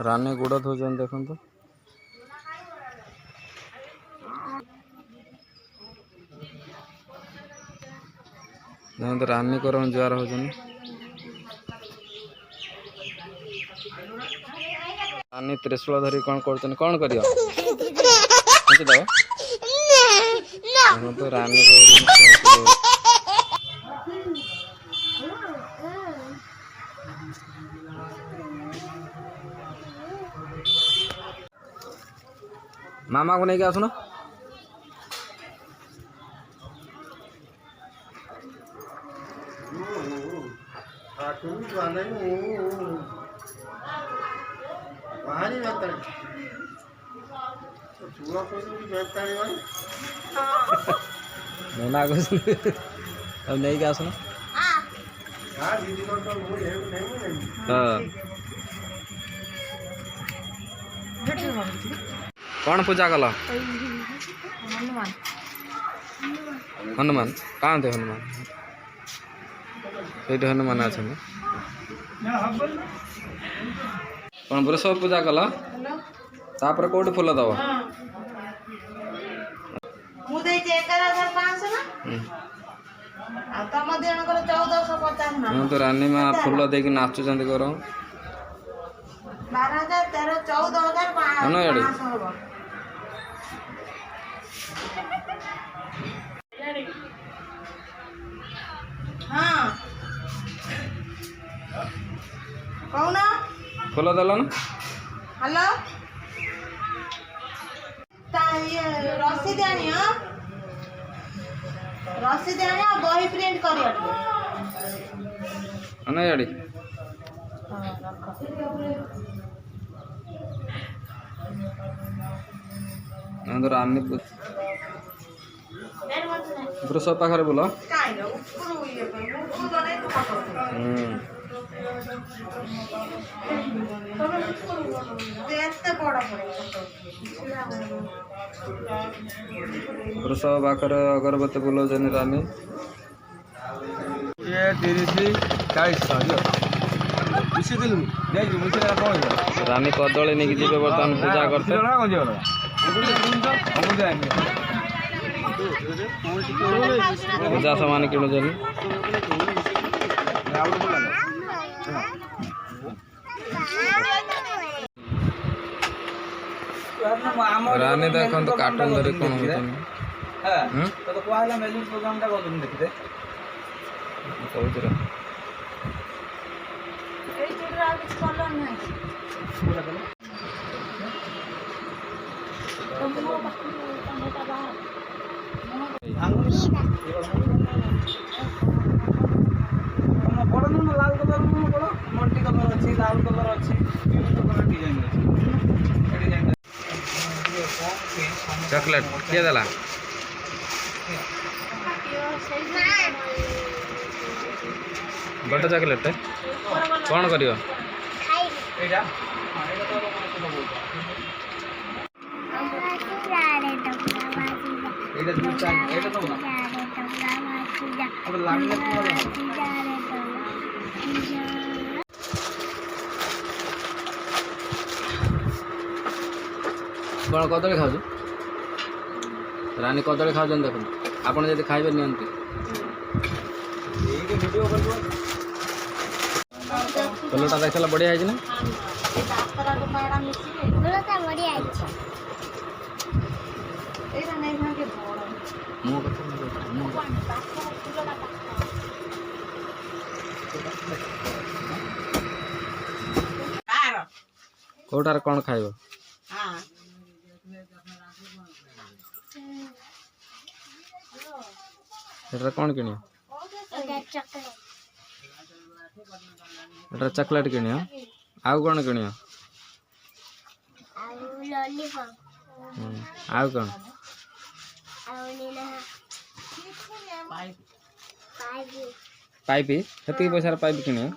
रानी गुड़ धोचन देखो तो रानी को जुआर हो रानी त्रिशूल धरी कौन कर कौन कर तो रानी मामा को नहीं क्या सुनो मना अब नहीं क्या सुनो कौन पूजा कल हनुमान कहाँ थे हनुमान ये हनुमान अच्छा कौन वृषभ पूजा कल तापर कौट फूल दब तो रानी माँ फूल देकी नाचुंट कर फूल दल हेलो रसीद आनी रसीद आनी बही प्रिंट कर रानी वृषभ पाखे बोल वृषभ पाखे अगरबत्ती बुलाऊन रानी ये 30-40 रानी कदली नहीं जी बर्तमान पूजा करते पूजा सामान किणुचन रानी देखो तो कार्टून धरी कौन लाल कलर मल्टी कलर अच्छी लाल कलर अच्छी डिजाइन चॉकलेट किए देला बड़ा चॉकलेट कौन करियो कौन कदली खाऊ रानी कदली खाऊ देख आप खाइबे नियंती फूलटा देखला बढ़िया है ना कोटार कौन खाइब कौन किण चॉकलेट किण आउ कौन किण आउ कौन पाइप हेती पैसा पाइप किण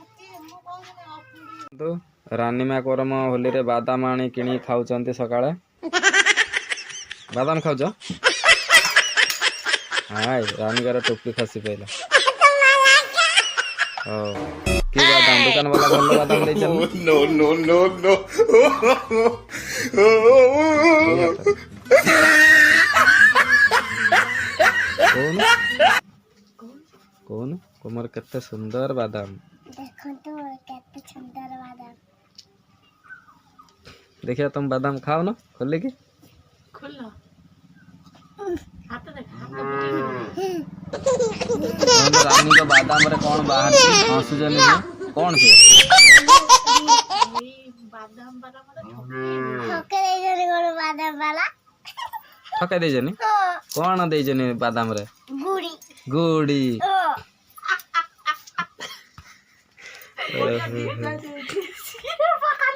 तो रानी माँ करम होली रे बादाम आनी किणी खाऊचंती सकाळे बादाम खाऊच हाय रानी घर टोपी खसी पहला ओ की बादाम दुकान वाला भल बादाम दे चल नो नो नो नो कौन कौन कुमार केते सुंदर बादाम देखो तो कितने सुंदर बादाम देखिए तुम बादाम खाओ ना खोले की खुल्ला रानी को बादाम रे कौन बाहर हंसुजनी कौन से ठोके दे जने गोड़ बादाम वाला ठके दे जनी कौन दे जनी बादाम रे गुड़ी गुड़ी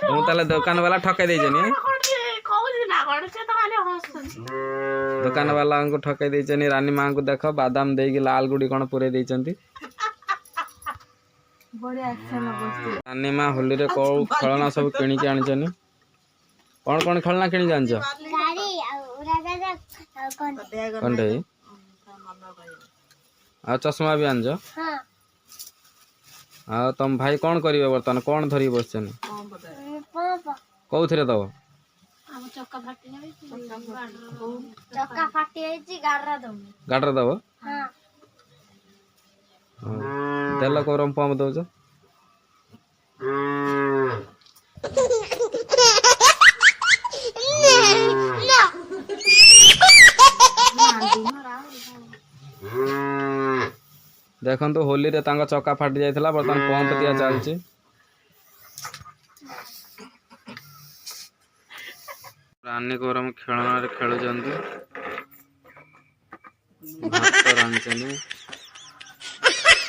तुम ताले दुकान वाला ठके दे जनी दुकान वाला को ठके दे जनी रानी मां को देखो बादाम देगी लाल गुड़ी कौन पुरे दे चंती रानी मां होली रे को खेलना सब किणी के आनी जनी कौन कौन खेलना किणी जान छ गाड़ी उड़ा दे कौन कौन रे आ चश्मा भी आन छ हां आ तुम भाई कौन करिवे बर्तन कौन धरी बसछन पापा कोउथरे दबो चक्का फाटी होईची गाडरा दम गाडर दबो हां तेल कोरम पंप दउछ देखन तो होली रे तांगा चक्का फाटी जाइथला बर्तन पंप दिया चलची रानी कोरम खेलना रे खेलु जंतु भात रांचनी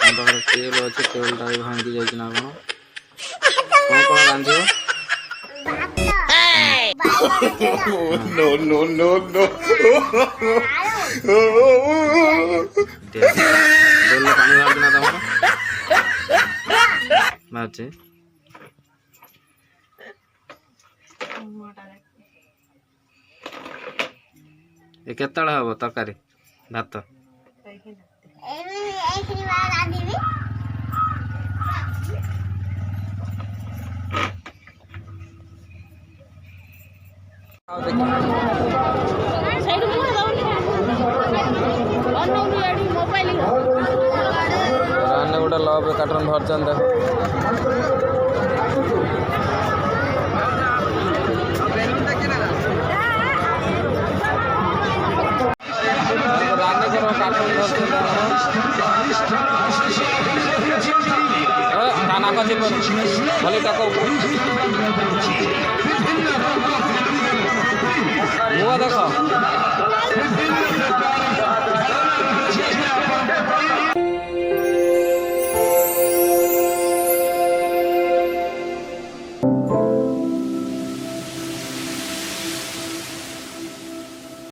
अंदर तेल अछि तेल डाई भांगी जाइछ ना कोन कोन रांधियो नो नो नो नो तेल पानी डाल देना तमरो बाचे ये केतळ हबो तरकारी भात एक बार आदमी रानी गोटे लव कार्टून धरचन देख रानी को कार्टून धरचन खाना कथी बोली टाको